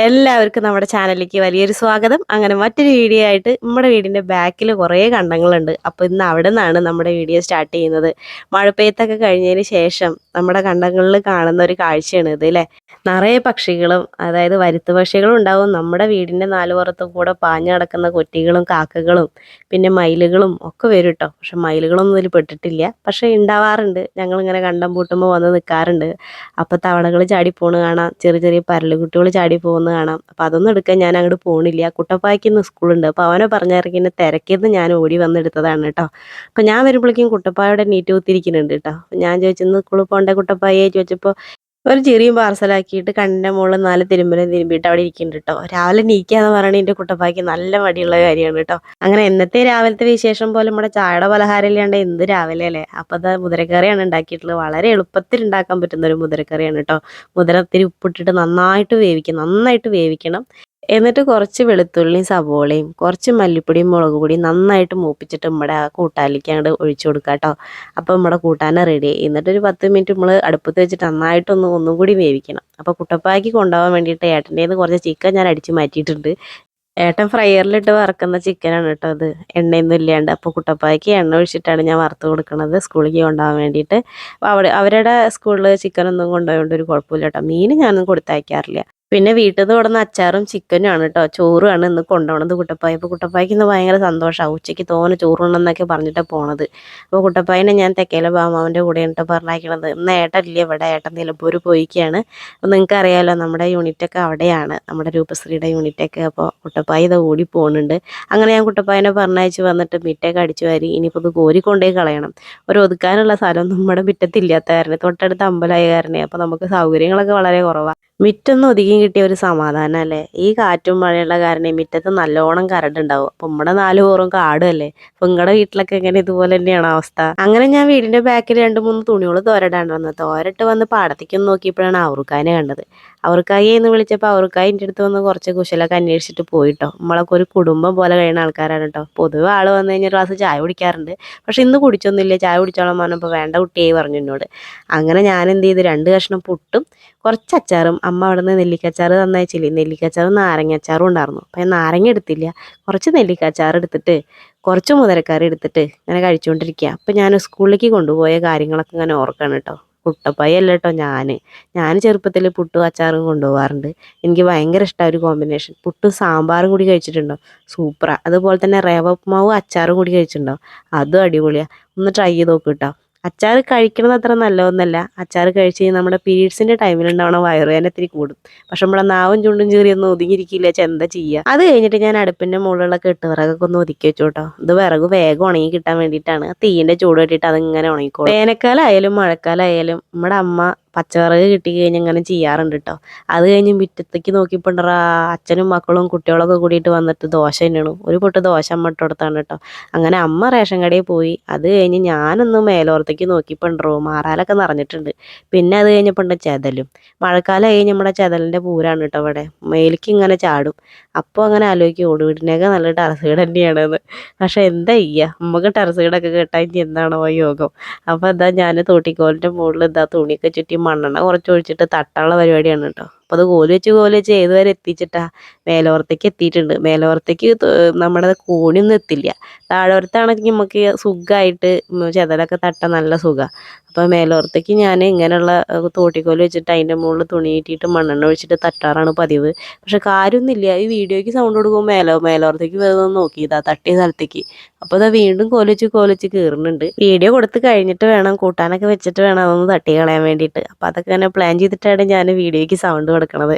എല്ലാവർക്കും നമ്മുടെ ചാനലിലേക്ക് വലിയൊരു സ്വാഗതം. അങ്ങനെ മറ്റൊരു വീഡിയോ ആയിട്ട് നമ്മുടെ വീടിൻ്റെ ബാക്കിൽ കുറേ കണ്ടങ്ങളുണ്ട്. അപ്പോൾ ഇന്ന് അവിടെ നിന്നാണ് നമ്മുടെ വീഡിയോ സ്റ്റാർട്ട് ചെയ്യുന്നത്. മഴപ്പെയ്ത്തൊക്കെ കഴിഞ്ഞതിന് ശേഷം നമ്മുടെ കണ്ടങ്ങളിൽ കാണുന്ന ഒരു കാഴ്ചയാണ് ഇത് അല്ലേ. നിറയെ പക്ഷികളും, അതായത് വരുത്തു പക്ഷികളും ഉണ്ടാവും. നമ്മുടെ വീടിൻ്റെ നാലുപുറത്തും കൂടെ പാഞ്ഞു നടക്കുന്ന കൊറ്റികളും കാക്കകളും പിന്നെ മയിലുകളും ഒക്കെ വരും കേട്ടോ. പക്ഷെ മയിലുകളൊന്നും ഇതിൽ പെട്ടിട്ടില്ല, പക്ഷെ ഉണ്ടാവാറുണ്ട്. ഞങ്ങളിങ്ങനെ കണ്ടം പൂട്ടുമ്പോൾ വന്ന് നിൽക്കാറുണ്ട്. അപ്പോൾ തവളകൾ ചാടി പോണ് കാണാം, ചെറിയ ചെറിയ പരലുകുട്ടികൾ ചാടി പോകുന്നത് കാണാം. അപ്പോൾ അതൊന്നും എടുക്കാൻ ഞാൻ അങ്ങോട്ട് പോണില്ല. കുട്ടപ്പായ്ക്ക് ഇന്ന് സ്കൂളുണ്ട്, അപ്പോൾ അവനെ പറഞ്ഞിറങ്ങി എന്നെ തിരക്കിയത് ഞാൻ ഓടി വന്നെടുത്തതാണ് കേട്ടോ. അപ്പോൾ ഞാൻ വരുമ്പോഴേക്കും കുട്ടപ്പായുടെ നീറ്റ് കുത്തിരിക്കുന്നുണ്ട് കേട്ടോ. അപ്പോൾ ഞാൻ ചോദിച്ചെന്ന് സ്കൂളിൽ പോകേണ്ട കുട്ടപ്പായെ ചോദിച്ചപ്പോൾ ഒരു ചെറിയും പാർസലാക്കിയിട്ട് കണ്ണിൻ്റെ മുകളിൽ 4 തിരുമ്പലും തിരുമ്പിയിട്ട് അവിടെ ഇരിക്കുന്നുണ്ട് കേട്ടോ. രാവിലെ നീക്കാന്ന് പറയണത് എൻ്റെ കുട്ടപ്പായ്ക്ക് നല്ല മടിയുള്ള കാര്യമാണ് കേട്ടോ. അങ്ങനെ എന്നത്തെ രാവിലത്തെ വിശേഷം പോലെ നമ്മുടെ ചായയുടെ പലഹാരം ഇല്ലാണ്ട് എന്ത് രാവിലെ അല്ലേ. അപ്പോൾ അത് മുതിരക്കറിയാണ് ഉണ്ടാക്കിയിട്ടുള്ളത്. വളരെ എളുപ്പത്തിൽ ഉണ്ടാക്കാൻ പറ്റുന്ന ഒരു മുതിരക്കറിയാണ് കേട്ടോ. മുതിര ഇത്തിരി ഉപ്പിട്ടിട്ട് നന്നായിട്ട് വേവിക്കണം. എന്നിട്ട് കുറച്ച് വെളുത്തുള്ളിയും സവോളയും കുറച്ച് മല്ലിപ്പൊടിയും മുളക് പൊടിയും നന്നായിട്ട് മൂപ്പിച്ചിട്ട് നമ്മുടെ ആ കൂട്ടാനിലേക്ക് അങ്ങോട്ട് ഒഴിച്ചു കൊടുക്കുക കേട്ടോ. അപ്പോൾ നമ്മുടെ കൂട്ടാൻ റെഡി. എന്നിട്ടൊരു 10 മിനിറ്റ് നമ്മൾ അടുപ്പത്ത് വെച്ചിട്ട് ഒന്നും കൂടി വേവിക്കണം. അപ്പോൾ കുട്ടപ്പായ്ക്ക് കൊണ്ടുപോകാൻ വേണ്ടിയിട്ട് ഏട്ടൻ്റെ നിന്ന് കുറച്ച് ചിക്കൻ ഞാൻ അടിച്ച് മാറ്റിയിട്ടുണ്ട്. ഏട്ടൻ ഫ്രയറിലിട്ട് വറക്കുന്ന ചിക്കനാണ് കേട്ടോ അത്, എണ്ണയൊന്നും ഇല്ലാണ്ട്. അപ്പോൾ കുട്ടപ്പായ്ക്ക് എണ്ണ ഒഴിച്ചിട്ടാണ് ഞാൻ വറുത്ത് കൊടുക്കുന്നത് സ്കൂളിലേക്ക് കൊണ്ടുപോകാൻ വേണ്ടിയിട്ട്. അപ്പോൾ അവരുടെ സ്കൂളിൽ ചിക്കനൊന്നും കൊണ്ടുപോയതുകൊണ്ട് ഒരു കുഴപ്പമില്ല കേട്ടോ. മീൻ ഞാനൊന്നും കൊടുത്തയക്കാറില്ല. പിന്നെ വീട്ടിൽ നിന്ന് കൊടുന്ന അച്ചാറും ചിക്കനും ആണ് കേട്ടോ. ചോറുമാണ് ഇന്ന് കൊണ്ടുപോകണത് കുട്ടപ്പായ. അപ്പോൾ കുട്ടപ്പായ്ക്ക് ഇന്ന് ഭയങ്കര സന്തോഷമാണ്. ഉച്ചയ്ക്ക് തോനെ ചോറുണ്ടെന്നൊക്കെ പറഞ്ഞിട്ടാണ് പോണത്. അപ്പോൾ കുട്ടപ്പായനെ ഞാൻ തെക്കേലെ ബാമാവൻ്റെ കൂടെയാണ് കേട്ടോ പറഞ്ഞയക്കണത്. ഇന്ന് ഏട്ടനില്ല ഇവിടെ, ഏട്ടൻ നിലമ്പൂർ പോയിക്കാണ്. അപ്പോൾ നിങ്ങൾക്ക് അറിയാമല്ലോ നമ്മുടെ യൂണിറ്റൊക്കെ അവിടെയാണ്, നമ്മുടെ രൂപശ്രീയുടെ യൂണിറ്റൊക്കെ. അപ്പോൾ കുട്ടപ്പായ ഇത് ഓടി പോകുന്നുണ്ട്. അങ്ങനെ ഞാൻ കുട്ടപ്പായനെ പറഞ്ഞയച്ച് വന്നിട്ട് മിറ്റൊക്കെ അടിച്ചു വാരി ഇനിയിപ്പോൾ ഇത് കോരിക്കൊണ്ടേ കളയണം. ഒരു ഒതുക്കാനുള്ള സ്ഥലമൊന്നും നമ്മുടെ മുറ്റത്തില്ലാത്ത കാരണം, തൊട്ടടുത്ത് അമ്പലമായ കാരണം അപ്പോൾ നമുക്ക് സൗകര്യങ്ങളൊക്കെ വളരെ കുറവാണ്. മിറ്റൊന്ന് ഒതുങ്ങി കിട്ടിയ ഒരു സമാധാനം അല്ലേ. ഈ കാറ്റും മഴയുള്ള കാരണം മിറ്റത്ത് നല്ലോണം കരടുണ്ടാവും. അപ്പം നമ്മുടെ 4 പുറവും കാടുമല്ലേ. അപ്പം നിങ്ങളുടെ വീട്ടിലൊക്കെ എങ്ങനെ ഇതുപോലെ തന്നെയാണ് അവസ്ഥ? അങ്ങനെ ഞാൻ വീടിൻ്റെ ബാക്കിൽ 2-3 തുണികൾ തോരടാണ്ട് വന്നത്. തോരട്ട് വന്ന് പാടത്തേക്കൊന്ന് നോക്കിയപ്പോഴാണ് അവറുക്കാനെ കണ്ടത്. അവറുക്കായി എന്ന് വിളിച്ചപ്പോൾ അവറുക്കായി എൻ്റെ അടുത്ത് വന്ന് കുറച്ച് കുശലൊക്കെ അന്വേഷിച്ചിട്ട് പോയിട്ടോ. നമ്മളൊക്കെ ഒരു കുടുംബം പോലെ കഴിയുന്ന ആൾക്കാരാണ് കേട്ടോ. പൊതുവെ ആൾ വന്നു കഴിഞ്ഞാൽ ഒരു ഗ്ലാസ് ചായ കുടിക്കാറുണ്ട്. പക്ഷെ ഇന്ന് കുടിച്ചൊന്നുമില്ല. ചായ കുടിച്ചോളാൻ പറഞ്ഞപ്പോൾ വേണ്ട കുട്ടിയായി പറഞ്ഞു എന്നോട്. അങ്ങനെ ഞാൻ എന്ത് ചെയ്ത് 2 കഷ്ണം പുട്ടും കുറച്ച് അച്ചാറും, അമ്മ അവിടെ നിന്ന് നെല്ലിക്കച്ചാർ തന്നയച്ചില്ലേ, നെല്ലിക്കച്ചാറും നാരങ്ങച്ചാറും ഉണ്ടായിരുന്നു. അപ്പം ഞാൻ നാരങ്ങ എടുത്തില്ല, കുറച്ച് നെല്ലിക്കച്ചാർ എടുത്തിട്ട് കുറച്ച് മുതിരക്കറി എടുത്തിട്ട് ഇങ്ങനെ കഴിച്ചുകൊണ്ടിരിക്കുക. അപ്പം ഞാൻ സ്കൂളിലേക്ക് കൊണ്ടുപോയ കാര്യങ്ങളൊക്കെ ഇങ്ങനെ ഓർക്കണം കേട്ടോ. കുട്ടപ്പായ അല്ല കേട്ടോ ഞാൻ ചെറുപ്പത്തിൽ പുട്ടും അച്ചാറും കൊണ്ടുപോകാറുണ്ട്. എനിക്ക് ഭയങ്കര ഇഷ്ടമാണ് ഒരു കോമ്പിനേഷൻ. പുട്ടും സാമ്പാറും കൂടി കഴിച്ചിട്ടുണ്ടോ, സൂപ്പറാണ്. അതുപോലെ തന്നെ റവ ഉപ്മാവും അച്ചാറും കൂടി കഴിച്ചിട്ടുണ്ടോ, അതും അടിപൊളിയാണ്. ഒന്ന് ട്രൈ ചെയ്ത് നോക്ക് കേട്ടോ. അച്ചാർ കഴിക്കണത് അത്ര നല്ലതൊന്നല്ല. അച്ചാർ കഴിച്ച് കഴിഞ്ഞാൽ നമ്മുടെ പീരീഡ്സിൻ്റെ ടൈമിലുണ്ടാവണ വയറുവേദന ഇത്തിരി കൂടും. പക്ഷെ നമ്മുടെ നാവും ചുണ്ടും ചീറിയൊന്നും ഒതുങ്ങിയിരിക്കില്ല. എന്താ ചെയ്യുക. അത് കഴിഞ്ഞിട്ട് ഞാൻ അടുപ്പിൻ്റെ മുകളിലുള്ള കെട്ടുവിറകൊക്കെ ഒന്ന് ഒതുക്കി വെച്ചു കേട്ടോ. ഇത് വിറക് വേഗം ഉണങ്ങി കിട്ടാൻ വേണ്ടിയിട്ടാണ്. തീൻ്റെ ചൂട് കെട്ടിയിട്ട് അതിങ്ങനെ ഉണങ്ങിക്കോളും. വേനൽക്കാലമായാലും മഴക്കാലമായാലും നമ്മുടെ അമ്മ പച്ചവിറക് കിട്ടി കഴിഞ്ഞ് ഇങ്ങനെ ചെയ്യാറുണ്ട് കേട്ടോ. അത് കഴിഞ്ഞ് മുറ്റത്തേക്ക് നോക്കിയപ്പോണ്ടറാ അച്ഛനും മക്കളും കുട്ടികളൊക്കെ കൂടിയിട്ട് വന്നിട്ട് ദോശ തന്നെയാണ്. ഒരു പൊട്ട് ദോശ അമ്മ ഇട്ട് കൊടുത്താണ് കേട്ടോ. അങ്ങനെ അമ്മ റേഷൻ കടയിൽ പോയി. അത് കഴിഞ്ഞ് ഞാനൊന്ന് മേലോർത്തേക്ക് നോക്കിയപ്പോണ്ടോ മാറാലൊക്കെ നിറഞ്ഞിട്ടുണ്ട്. പിന്നെ അത് കഴിഞ്ഞപ്പോൾ ചെതലും. മഴക്കാലം കഴിഞ്ഞ് നമ്മുടെ ചെതലിൻ്റെ പൂരാണ് കേട്ടോ ഇവിടെ. മേലേക്ക് ഇങ്ങനെ ചാടും. അപ്പോൾ അങ്ങനെ ആലോചിക്കും ഓട് വീടിനൊക്കെ നല്ല ടെറസ് വീട് തന്നെയാണെന്ന്. പക്ഷെ എന്താ ചെയ്യുക, നമുക്ക് ടെറസ് വീടൊക്കെ കേട്ടാൽ ഇനി എന്താണോ യോഗം. അപ്പോൾ എന്താ ഞാൻ തോട്ടിക്കോലിൻ്റെ മുകളിൽ തുണിയൊക്കെ ചുറ്റി മണ്ണെണ്ണ കുറച്ച് ഒഴിച്ചിട്ട് തട്ടാനുള്ള പരിപാടിയാണ് കേട്ടോ. അപ്പോൾ അത് കോല് വെച്ച് ഏതുവരെ എത്തിച്ചിട്ടാ മേലോരത്തേക്ക് എത്തിയിട്ടുണ്ട്. മേലോരത്തേക്ക് നമ്മുടെ കോണിയൊന്നും എത്തില്ല. താഴോരത്താണെങ്കിൽ നമുക്ക് സുഖമായിട്ട് ചെതലൊക്കെ തട്ടാൻ നല്ല സുഖമാണ്. അപ്പോൾ മേലോരത്തേക്ക് ഞാൻ ഇങ്ങനെയുള്ള തോട്ടിക്കോല് വെച്ചിട്ട് അതിൻ്റെ മുകളിൽ തുണി കെട്ടിയിട്ട് മണ്ണെണ്ണ ഒഴിച്ചിട്ട് തട്ടാറാണ് പതിവ്. പക്ഷെ കാര്യമൊന്നുമില്ല. ഈ വീഡിയോയ്ക്ക് സൗണ്ട് കൊടുക്കുമ്പോൾ മേലോരത്തേക്ക് വെറുതെ നോക്കിയതാ തട്ടിയ സ്ഥലത്തേക്ക്. അപ്പോൾ അത് വീണ്ടും കോലിച്ച് കീറുന്നുണ്ട്. വീഡിയോ കൊടുത്ത് കഴിഞ്ഞിട്ട് വേണം, കൂട്ടാനൊക്കെ വെച്ചിട്ട് വേണം അതൊന്ന് തട്ടി കളയാൻ വേണ്ടിയിട്ട്. അപ്പോൾ അതൊക്കെ ഇങ്ങനെ പ്ലാൻ ചെയ്തിട്ടാണ് ഞാൻ വീഡിയോയ്ക്ക് സൗണ്ട് കൊടുക്കുന്നത്.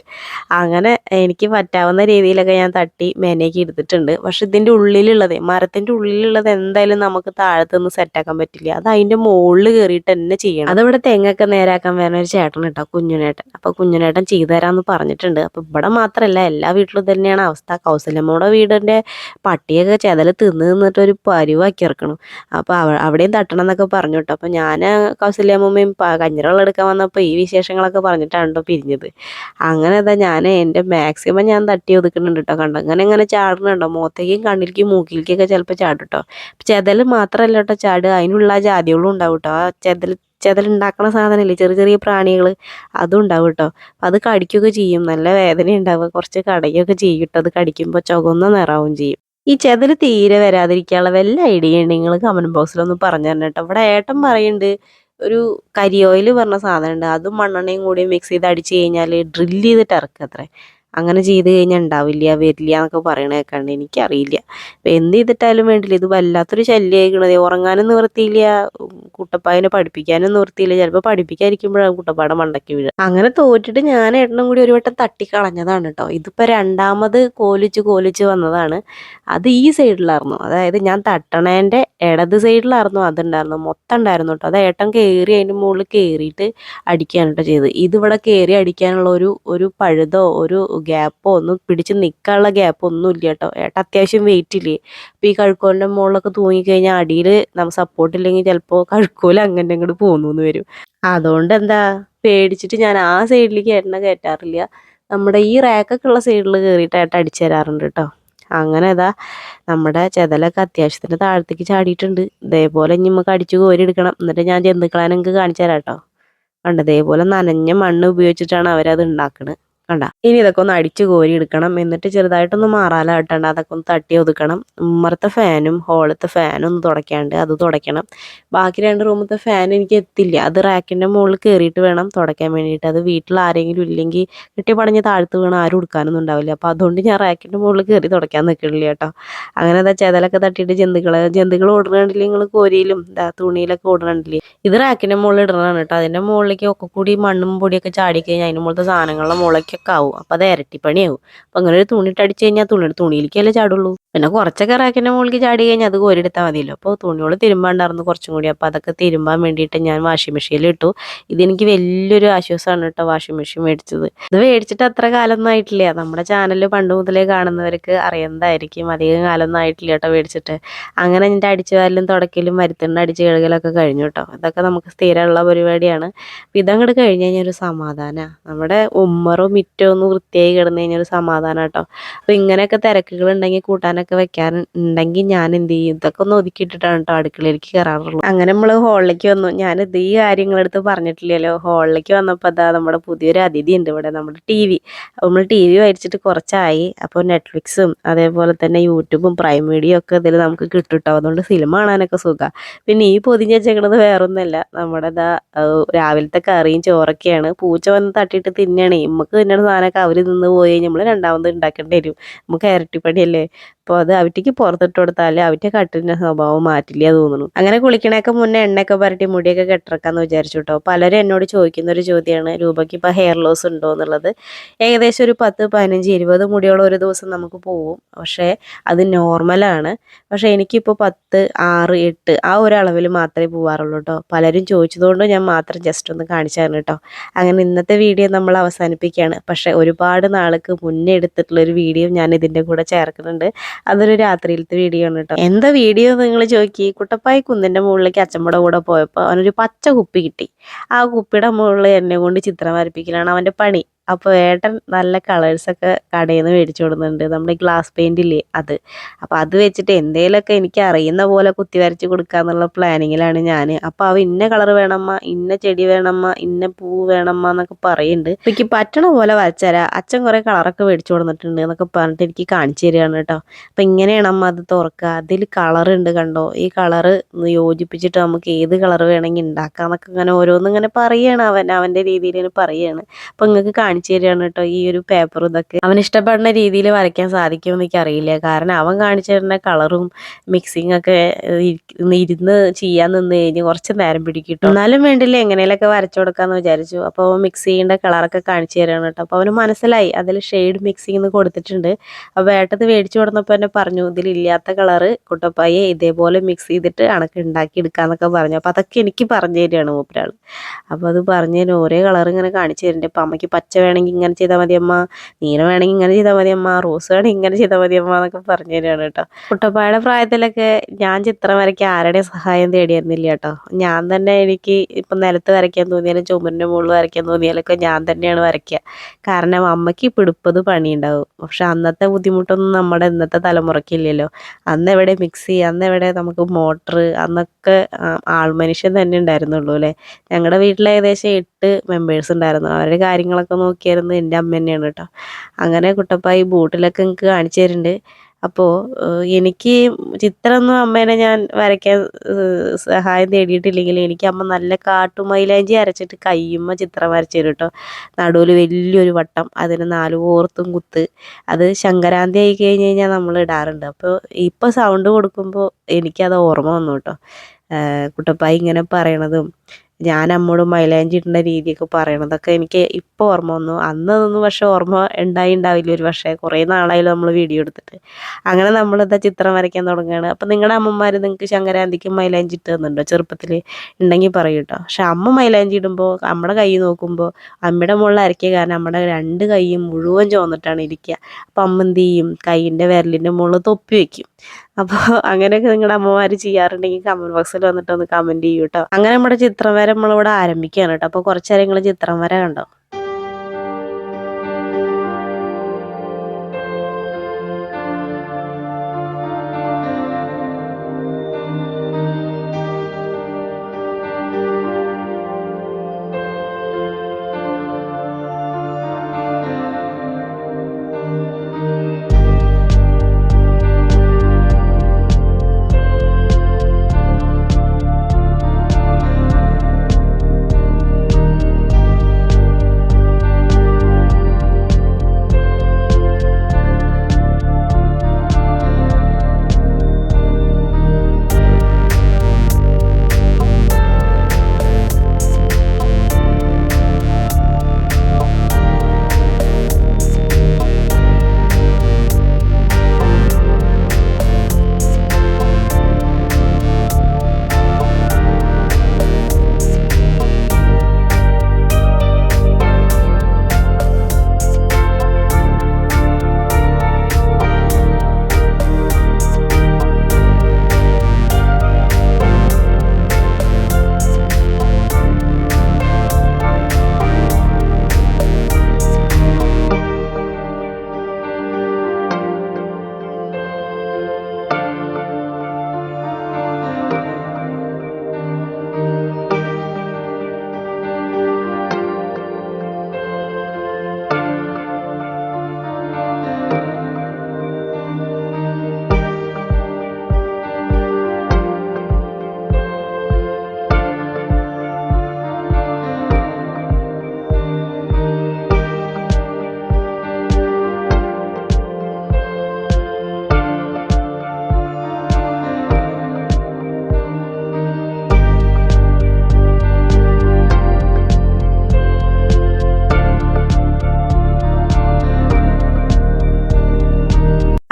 അങ്ങനെ എനിക്ക് പറ്റാവുന്ന രീതിയിലൊക്കെ ഞാൻ തട്ടി മേനേക്ക് എടുത്തിട്ടുണ്ട്. പക്ഷെ ഇതിൻ്റെ ഉള്ളിലുള്ളത്, മരത്തിൻ്റെ ഉള്ളിലുള്ളത് എന്തായാലും നമുക്ക് താഴത്തുനിന്ന് സെറ്റാക്കാൻ പറ്റില്ല. അത് അതിൻ്റെ മുകളിൽ കയറിയിട്ട് തന്നെ ചെയ്യണം. അതവിടെ തെങ്ങൊക്കെ നേരാക്കാൻ വരുന്ന ഒരു ചേട്ടൻ കേട്ടോ, കുഞ്ഞുനേട്ടൻ. അപ്പോൾ കുഞ്ഞുനേട്ടൻ ചെയ്തു തരാമെന്ന് പറഞ്ഞിട്ടുണ്ട്. അപ്പോൾ ഇവിടെ മാത്രമല്ല എല്ലാ വീട്ടിലും തന്നെയാണ് അവസ്ഥ. കൗസല്യമ്മയുടെ വീടിൻ്റെ പട്ടിയൊക്കെ ചെതൽ തിന്നിട്ട് ഒരു പരുവാക്കി ഇറക്കണം. അപ്പോൾ അവിടെയും തട്ടണം എന്നൊക്കെ പറഞ്ഞു കേട്ടോ. അപ്പോൾ ഞാൻ കൗസല്യമ്മയും കഞ്ഞിരവെള്ളം എടുക്കാൻ വന്നപ്പോൾ ഈ വിശേഷങ്ങളൊക്കെ പറഞ്ഞിട്ടാണ് കേട്ടോ പിരിഞ്ഞത്. അങ്ങനെ അതാ ഞാൻ എൻ്റെ മാക്സിമം ഞാൻ തട്ടി ഒതുക്കുന്നുണ്ട് കേട്ടോ. കണ്ടോ അങ്ങനെ ചാടുന്നുണ്ടോ, മുഖത്തേക്കും കണ്ണിലേക്കും മൂക്കിലേക്കൊക്കെ ചിലപ്പോൾ ചാടും കേട്ടോ. ചെതൽ മാത്രമല്ല കേട്ടോ ചാടുക, അതിനുള്ള ജാതികളും ഉണ്ടാവും കേട്ടോ. ആ ചെതൽ ചെതലുണ്ടാക്കണ സാധനമില്ലേ, ചെറിയ ചെറിയ പ്രാണികൾ, അതും ഉണ്ടാവും കേട്ടോ. അത് കടിക്കുകയൊക്കെ ചെയ്യും, നല്ല വേദന ഉണ്ടാവുക, കുറച്ച് കടയുകയൊക്കെ ചെയ്യും കേട്ടോ. അത് കടിക്കുമ്പോൾ ചുവന്ന നിറാവും ചെയ്യും. ഈ ചെതല് തീരെ വരാതിരിക്കാനുള്ള വല്ല ഐഡിയ ഉണ്ടെങ്കിൽ നിങ്ങൾ കമന്റ് ബോക്സിലൊന്ന് പറഞ്ഞു തരണം കേട്ടോ. ഇവിടെ ഏട്ടൻ പറയുന്നുണ്ട് ഒരു കരി ഓയിൽ പറഞ്ഞ സാധനമുണ്ട്, അതും മണ്ണെണ്ണയും കൂടി മിക്സ് ചെയ്ത് അടിച്ച് കഴിഞ്ഞാൽ ഡ്രില്ല് ചെയ്തിട്ട് ഇറക്കത്രേ. അങ്ങനെ ചെയ്ത് കഴിഞ്ഞാൽ ഉണ്ടാവില്ല, വരില്ല എന്നൊക്കെ പറയണ കേൾക്കാണ്ട്. എനിക്കറിയില്ല. അപ്പം എന്ത് ചെയ്തിട്ടാലും വേണ്ടില്ല, ഇത് വല്ലാത്തൊരു ശല്യമായിക്കണത്. ഉറങ്ങാനും നിവൃത്തിയില്ല, കുട്ടപ്പായനെ പഠിപ്പിക്കാനും നിവൃത്തിയില്ല. ചിലപ്പോൾ പഠിപ്പിക്കാതിരിക്കുമ്പോഴാണ് കുട്ടപ്പാടെ മണ്ടയ്ക്ക് വീഴുക. അങ്ങനെ തോറ്റിട്ട് ഞാൻ ഏട്ടനും കൂടി ഒരു വട്ടം തട്ടിക്കളഞ്ഞതാണ് കേട്ടോ. ഇതിപ്പോൾ രണ്ടാമത് കോലിച്ച് വന്നതാണ്. അത് ഈ സൈഡിലായിരുന്നു, അതായത് ഞാൻ തട്ടണേൻ്റെ ഇടത് സൈഡിലായിരുന്നു അതുണ്ടായിരുന്നു, മൊത്തം ഉണ്ടായിരുന്നു കേട്ടോ. അത് ഏട്ടൻ കയറി അതിൻ്റെ മുകളിൽ കയറിയിട്ട് അടിക്കുകയാണ് കേട്ടോ ചെയ്തത്. ഇതിവിടെ കയറി അടിക്കാനുള്ള ഒരു പഴുതോ ഒരു ഗ്യാപ്പോ ഒന്നും പിടിച്ച് നിൽക്കാനുള്ള ഗ്യാപ്പോ ഒന്നും ഇല്ല കേട്ടോ. ഏട്ടൻ അത്യാവശ്യം വെയിറ്റ് ഇല്ലേ. അപ്പോൾ ഈ കഴുക്കോലിൻ്റെ മുകളിലൊക്കെ തൂങ്ങിക്കഴിഞ്ഞാൽ അടിയിൽ നമ്മൾ സപ്പോർട്ട് ഇല്ലെങ്കിൽ ചിലപ്പോൾ കഴുക്കോല് അങ്ങനെ അങ്ങോട്ട് പോന്നു വരും. അതുകൊണ്ട് എന്താ പേടിച്ചിട്ട് ഞാൻ ആ സൈഡിലേക്ക് ഏട്ടനെ കയറ്റാറില്ല. നമ്മുടെ ഈ റാക്കൊക്കെ ഉള്ള സൈഡിൽ കയറിയിട്ട് ഏട്ടൻ അടിച്ചു തരാറുണ്ട് കേട്ടോ. അങ്ങനെ ഇതാ നമ്മുടെ ചെതലൊക്കെ അത്യാവശ്യത്തിന് താഴത്തേക്ക് ചാടിയിട്ടുണ്ട്. ഇതേപോലെ ഇനി നമുക്ക് അടിച്ചു കോരി എടുക്കണം. എന്നിട്ട് ഞാൻ ജന്തുക്കളെ നിങ്ങൾക്ക് കാണിച്ചു തരാം കേട്ടോ. കണ്ട, ഇതേപോലെ നനഞ്ഞ മണ്ണ് ഉപയോഗിച്ചിട്ടാണ് അവരത് ഉണ്ടാക്കുന്നത്. കണ്ട, ഇനി ഇതൊക്കെ ഒന്ന് അടിച്ചു കോരി എടുക്കണം. എന്നിട്ട് ചെറുതായിട്ടൊന്ന് മാറാല ഇട്ടണ്ട, അതൊക്കെ ഒന്ന് തട്ടി ഒതുക്കണം. ഉമ്മറത്തെ ഫാനും ഹോളത്തെ ഫാനും ഒന്ന് തുടയ്ക്കാണ്ട് അത് തുടയ്ക്കണം. ബാക്കി 2 റൂമത്തെ ഫാൻ എനിക്ക് എത്തില്ല, അത് റാക്കിൻ്റെ മുകളിൽ കയറിയിട്ട് വേണം തുടയ്ക്കാൻ വേണ്ടിയിട്ട്. അത് വീട്ടിൽ ആരെങ്കിലും ഇല്ലെങ്കിൽ കെട്ടിപ്പടഞ്ഞ് താഴ്ത്ത് വീണ് ആരും എടുക്കാനൊന്നും ഉണ്ടാവില്ല. അപ്പോൾ അതുകൊണ്ട് ഞാൻ റാക്കിൻ്റെ മുകളിൽ കയറി തുടയ്ക്കാൻ നിൽക്കണില്ല കേട്ടോ. അങ്ങനെ എന്താ ചെതലൊക്കെ തട്ടിയിട്ട് ജന്തുക്കൾ ഓടുന്നുണ്ടില്ലേ നിങ്ങൾ, കോരിയിലും തുണിയിലൊക്കെ ഓടുന്നുണ്ടില്ലേ. ഇത് റാക്കിൻ്റെ മുകളിൽ ഇടണതാണ് കേട്ടോ. അതിൻ്റെ മുകളിലേക്ക് ഒക്കെ കൂടി മണ്ണും പൊടിയൊക്കെ ചാടിക്കഴിഞ്ഞാൽ അതിൻ്റെ മുകളിലത്തെ സാധനങ്ങളുടെ മുകളിലേക്കൊക്കെ ആവും. അപ്പം അത് ഇരട്ടിപ്പണിയാവും. അപ്പം അങ്ങനെ ഒരു തുണിയിട്ട് അടിച്ച് കഴിഞ്ഞാൽ തുണിയിലേക്കല്ലേ ചാടുള്ളൂ. പിന്നെ കുറച്ചൊക്കെ റാക്കിൻ്റെ മുകളിലേക്ക് ചാടി കഴിഞ്ഞാൽ അത് കോരിയെടുത്താൽ മതിയല്ലോ. അപ്പോൾ തുണിയോട് തിരുമ്പാണ്ടായിരുന്നു കുറച്ചും കൂടി. അപ്പോൾ അതൊക്കെ തിരുമ്പാൻ വേണ്ടിയിട്ട് ഞാൻ വാഷിംഗ് മെഷീനിൽ ഇട്ടു. ഇതെനിക്ക് വലിയൊരു ആശ്വാസമാണ് കേട്ടോ വാഷിംഗ് മെഷീൻ മേടിച്ചത്. ഇത് മേടിച്ചിട്ട് അത്ര കാലമൊന്നും ആയിട്ടില്ല. നമ്മുടെ ചാനൽ പണ്ട് മുതലേ കാണുന്നവർക്ക് അറിയുന്നതായിരിക്കും. അധികം കാലമൊന്നും ആയിട്ടില്ല കേട്ടോ മേടിച്ചിട്ട്. അങ്ങനെ എൻ്റെ അടിച്ചു വാരലും തുടക്കലും മരുത്തിൻ്റെ അടിച്ച് കഴുകലൊക്കെ കഴിഞ്ഞു കേട്ടോ. ഇതൊക്കെ നമുക്ക് സ്ഥിരമുള്ള പരിപാടിയാണ്. അപ്പോൾ ഇതങ്ങോട്ട് കഴിഞ്ഞ് കഴിഞ്ഞാൽ ഒരു സമാധാനമാണ്. നമ്മുടെ ഉമ്മറും മിറ്റവും ഒന്ന് വൃത്തിയായി കിടന്നു കഴിഞ്ഞാൽ ഒരു സമാധാനം കേട്ടോ. അപ്പോൾ ഇങ്ങനെയൊക്കെ തിരക്കുകൾ ഉണ്ടെങ്കിൽ കൂട്ടാനൊക്കെ വെക്കാനുണ്ടെങ്കിൽ ഞാൻ എന്ത് ചെയ്യും, ഇതൊക്കെ ഒന്ന് ഒതുക്കിയിട്ടിട്ടാണ് കേട്ടോ അടുക്കളയിലേക്ക് കയറാറുള്ളൂ. അങ്ങനെ നമ്മൾ ഹോളിലേക്ക് വന്നു. ഞാനിത് ഈ കാര്യങ്ങളെടുത്ത് പറഞ്ഞിട്ടില്ലല്ലോ. ഹോളിലേക്ക് വന്നപ്പോൾ അതാ നമ്മുടെ പുതിയൊരു അതിഥി ഉണ്ട് ഇവിടെ, നമ്മുടെ TV. അപ്പോൾ നമ്മൾ TV മേടിച്ചിട്ട് കുറച്ചായി. അപ്പോൾ നെറ്റ്ഫ്ലിക്സും അതേപോലെ തന്നെ യൂട്യൂബും പ്രൈം വീഡിയോ ഒക്കെ ഇതിൽ നമുക്ക് കിട്ടും കേട്ടോ. അതുകൊണ്ട് സിനിമ കാണാനൊക്കെ സുഖമാണ്. പിന്നെ ഈ പൊതിഞ്ഞ് വെച്ചേക്കണത് വേറൊന്നുമല്ല, നമ്മുടെ രാവിലത്തെ കറിയും ചോറൊക്കെയാണ്. പൂച്ച വന്ന് തട്ടിയിട്ട് തിന്നണേ. നമുക്ക് തിന്നണ സാധനമൊക്കെ അവർ നിന്ന് പോയി നമ്മൾ രണ്ടാമത് ഉണ്ടാക്കേണ്ടി വരും. നമുക്ക് ഇരട്ടിപ്പണിയല്ലേ. അപ്പോൾ അത് അവറ്റയ്ക്ക് പുറത്തിട്ട് കൊടുത്താൽ അവറ്റ കട്ടിൻ്റെ സ്വഭാവം മാറ്റില്ല തോന്നുന്നു. അങ്ങനെ കുളിക്കണേക്കെ മുന്നേ എണ്ണയൊക്കെ പരട്ടി മുടിയൊക്കെ കെട്ടിറക്കാമെന്ന് വിചാരിച്ചു കേട്ടോ. പലരും എന്നോട് ചോദിക്കുന്ന ഒരു ചോദ്യമാണ്, രൂപയ്ക്ക് ഇപ്പോൾ ഹെയർ ലോസ് ഉണ്ടോ എന്നുള്ളത്. ഏകദേശം ഒരു 10, 15, 20 മുടിയോളം ഒരു ദിവസം നമുക്ക് പോവും. പക്ഷേ അത് നോർമലാണ്. പക്ഷേ എനിക്കിപ്പോൾ 10, 6, 8 ആ ഒരളവിൽ മാത്രമേ പോവാറുള്ളൂ കേട്ടോ. പലരും ചോദിച്ചതുകൊണ്ട് ഞാൻ മാത്രം ജസ്റ്റ് ഒന്ന് കാണിച്ചു തരണം കേട്ടോ. അങ്ങനെ ഇന്നത്തെ വീഡിയോ നമ്മൾ അവസാനിപ്പിക്കുകയാണ്. പക്ഷേ ഒരുപാട് നാൾക്ക് മുന്നേ എടുത്തിട്ടുള്ളൊരു വീഡിയോ ഞാൻ ഇതിൻ്റെ കൂടെ ചേർക്കുന്നുണ്ട്. അതൊരു രാത്രിയിലത്തെ വീഡിയോ ആണ് കേട്ടോ. എന്താ വീഡിയോ നിങ്ങൾ ചോദിക്കി. കുട്ടപ്പായി കുന്നിൻ്റെ മുകളിലേക്ക് അച്ഛമ്മയുടെ കൂടെ പോയപ്പോൾ അവനൊരു പച്ച കുപ്പി കിട്ടി. ആ കുപ്പിയുടെ മുകളിൽ എന്നെ കൊണ്ട് ചിത്രം വരപ്പിക്കലാണ് അവൻ്റെ പണി. അപ്പോൾ ഏട്ടൻ നല്ല കളേഴ്സൊക്കെ കടയിൽ നിന്ന് മേടിച്ചു കൊടുക്കുന്നുണ്ട്, നമ്മുടെ ഗ്ലാസ് പെയിൻ്റ് ഇല്ലേ അത്. അപ്പോൾ അത് വെച്ചിട്ട് എന്തേലൊക്കെ എനിക്ക് അറിയുന്ന പോലെ കുത്തി വരച്ച് കൊടുക്കുക എന്നുള്ള പ്ലാനിങ്ങിലാണ് ഞാൻ. അപ്പോൾ അവ ഇന്ന കളർ വേണമ്മ, ഇന്ന ചെടി വേണമ്മ, ഇന്ന പൂ വേണമ്മ എന്നൊക്കെ പറയുന്നുണ്ട്. അപ്പോൾ എനിക്ക് പറ്റണ പോലെ വരച്ചുതരാം, അച്ഛൻ കുറേ കളറൊക്കെ മേടിച്ചു കൊടുത്തിട്ടുണ്ട് എന്നൊക്കെ പറഞ്ഞിട്ട് എനിക്ക് കാണിച്ചു തരികയാണ് കേട്ടോ. അപ്പോൾ ഇങ്ങനെയാണ് അമ്മ അത് തുറക്കുക. അതിൽ കളറുണ്ട് കണ്ടോ, ഈ കളറ് യോജിപ്പിച്ചിട്ട് നമുക്ക് ഏത് കളർ വേണമെങ്കിൽ ഉണ്ടാക്കാം എന്നൊക്കെ ഇങ്ങനെ ഓരോന്നും ഇങ്ങനെ പറയുകയാണ്. അവൻ്റെ രീതിയിൽ പറയുകയാണ്. അപ്പോൾ നിങ്ങൾക്ക് കാണിച്ചു തരികയാണ് കേട്ടോ ഈ ഒരു പേപ്പർ. ഇതൊക്കെ അവൻ ഇഷ്ടപ്പെടുന്ന രീതിയിൽ വരയ്ക്കാൻ സാധിക്കുമെന്ന് എനിക്കറിയില്ല. കാരണം അവൻ കാണിച്ചു തരുന്ന കളറും മിക്സിങ് ഒക്കെ ഇരുന്ന് ചെയ്യാൻ നിന്ന് കഴിഞ്ഞ് കുറച്ച് നേരം പിടിക്കും. എന്നാലും വേണ്ടില്ല, എങ്ങനെയൊക്കെ വരച്ചു കൊടുക്കാമെന്ന് വിചാരിച്ചു. അപ്പോൾ അവൻ മിക്സ് ചെയ്യേണ്ട കളറൊക്കെ കാണിച്ചു തരികയാണ് കേട്ടോ. അപ്പോൾ അവന് മനസ്സിലായി അതിൽ ഷെയ്ഡ് മിക്സിങ് കൊടുത്തിട്ടുണ്ട്. അപ്പോൾ ഏട്ടത് മേടിച്ചു കൊടുത്തപ്പോൾ എന്നെ പറഞ്ഞു, ഇതിലില്ലാത്ത കളറ് കുട്ടപ്പായെ ഇതേപോലെ മിക്സ് ചെയ്തിട്ട് അണക്ക് ഉണ്ടാക്കി എടുക്കാമെന്നൊക്കെ പറഞ്ഞു. അപ്പോൾ അതൊക്കെ എനിക്ക് പറഞ്ഞു തരികയാണ് മൂപ്പരാൾ. അപ്പോൾ അത് പറഞ്ഞു തരും, ഓരോ കളർ ഇങ്ങനെ കാണിച്ചു തരുന്നുണ്ട്. അപ്പോൾ അമ്മയ്ക്ക് പച്ച വേണമെങ്കിൽ ഇങ്ങനെ ചെയ്താൽ മതി അമ്മ, നീന വേണമെങ്കിൽ ഇങ്ങനെ ചെയ്താൽ മതി അമ്മ, റോസ് വേണമെങ്കിൽ ഇങ്ങനെ ചെയ്താൽ മതി അമ്മ എന്നൊക്കെ പറഞ്ഞു തരികയാണ് കേട്ടോ. കുട്ടപ്പായുടെ പ്രായത്തിലൊക്കെ ഞാൻ ചിത്രം വരയ്ക്കാൻ ആരുടെയും സഹായം തേടിയിരുന്നില്ല കേട്ടോ. ഞാൻ തന്നെ എനിക്ക് ഇപ്പം നിലത്ത് വരയ്ക്കാൻ തോന്നിയാലും ചുമരിൻ്റെ മുകളിൽ വരയ്ക്കാൻ തോന്നിയാലൊക്കെ ഞാൻ തന്നെയാണ് വരയ്ക്കുക. കാരണം അമ്മയ്ക്ക് ഇപ്പം എടുപ്പത് പണിയുണ്ടാവും. പക്ഷെ അന്നത്തെ ബുദ്ധിമുട്ടൊന്നും നമ്മുടെ ഇന്നത്തെ തലമുറയ്ക്കില്ലല്ലോ. അന്ന് എവിടെ മിക്സി, അന്ന് എവിടെ നമുക്ക് മോട്ടർ, അന്നൊക്കെ ആൾമനുഷ്യൻ തന്നെ ഉണ്ടായിരുന്നുള്ളൂ അല്ലേ. ഞങ്ങളുടെ വീട്ടിൽ ഏകദേശം 8 മെമ്പേഴ്സ് ഉണ്ടായിരുന്നു. അവരുടെ കാര്യങ്ങളൊക്കെ നോക്കിയായിരുന്നു എൻ്റെ അമ്മ തന്നെയാണ് കേട്ടോ. അങ്ങനെ കുട്ടപ്പ ഈ ബോട്ടിലൊക്കെ എനിക്ക് കാണിച്ചു തരുന്നുണ്ട്. അപ്പോൾ എനിക്ക് ചിത്രമൊന്നും അമ്മേനെ ഞാൻ വരയ്ക്കാൻ സഹായം തേടിയിട്ടില്ലെങ്കിൽ എനിക്ക് അമ്മ നല്ല കാട്ടുമൈലാഞ്ചി അരച്ചിട്ട് കയ്യുമ്മ ചിത്രം വരച്ചു തരും കേട്ടോ. നടുവിൽ വലിയൊരു വട്ടം, അതിന് 4 ഓർത്തും കുത്ത്. അത് ശങ്കരാന്തി ആയി കഴിഞ്ഞ് കഴിഞ്ഞാൽ നമ്മൾ ഇടാറുണ്ട്. അപ്പോൾ ഇപ്പോൾ സൗണ്ട് കൊടുക്കുമ്പോൾ എനിക്കത് ഓർമ്മ വന്നു കേട്ടോ. കുട്ടപ്പായി ഇങ്ങനെ പറയണതും ഞാൻ അമ്മോട് മൈലാഞ്ചി ഇടുന്ന രീതിയൊക്കെ പറയണതൊക്കെ എനിക്ക് ഇപ്പോൾ ഓർമ്മ വന്നു. അന്നതൊന്നും പക്ഷെ ഓർമ്മ ഉണ്ടാവില്ല ഒരു പക്ഷേ. കുറേ നാളായാലും നമ്മൾ വീഡിയോ എടുത്തിട്ട്. അങ്ങനെ നമ്മളിതാ ചിത്രം വരയ്ക്കാൻ തുടങ്ങുകയാണ്. അപ്പം നിങ്ങളുടെ അമ്മമാർ നിങ്ങൾക്ക് ശങ്കരാന്തിക്ക് മൈലാഞ്ചി ഇട്ട് തന്നിട്ടുണ്ടോ ചെറുപ്പത്തിൽ? ഉണ്ടെങ്കിൽ പറയൂ കേട്ടോ. പക്ഷെ അമ്മ മൈലാഞ്ചി ഇടുമ്പോൾ നമ്മുടെ കൈ നോക്കുമ്പോൾ അമ്മയുടെ മുകളിൽ അരയ്ക്കുക, കാരണം നമ്മുടെ 2 കൈയും മുഴുവൻ ചുവന്നിട്ടാണ് ഇരിക്കുക. അപ്പം അമ്മ എന്ത് ചെയ്യും, കൈയിൻ്റെ വിരലിൻ്റെ മുകളിൽ തൊപ്പി വയ്ക്കും. അപ്പോൾ അങ്ങനെയൊക്കെ നിങ്ങളുടെ അമ്മമാർ ചെയ്യാറുണ്ടെങ്കിൽ കമൻറ്റ് ബോക്സിൽ വന്നിട്ട് ഒന്ന് കമൻറ്റ് ചെയ്യൂ കേട്ടോ. അങ്ങനെ നമ്മുടെ ചിത്രം വര നമ്മളിവിടെ ആരംഭിക്കുകയാണ് കേട്ടോ. അപ്പോൾ കുറച്ച് നേരം നിങ്ങൾ ചിത്രം വര കണ്ടോ.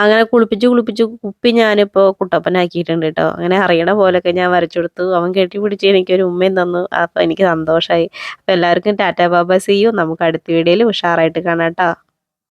അങ്ങനെ കുളിപ്പിച്ച് കുപ്പി ഞാനിപ്പോൾ കുട്ടപ്പനാക്കിയിട്ടുണ്ട് കേട്ടോ. അങ്ങനെ അറിയണ പോലെയൊക്കെ ഞാൻ വരച്ചു കൊടുത്തു. അവൻ കെട്ടിപ്പിടിച്ച് എനിക്കൊരു ഉമ്മയും തന്നു. അപ്പോൾ എനിക്ക് സന്തോഷമായി. അപ്പോൾ എല്ലാവർക്കും ടാറ്റാ ബാബാ, സീ യു. നമുക്ക് അടുത്ത വീഡിയോയിൽ ഉഷാറായിട്ട് കാണാം കേട്ടോ.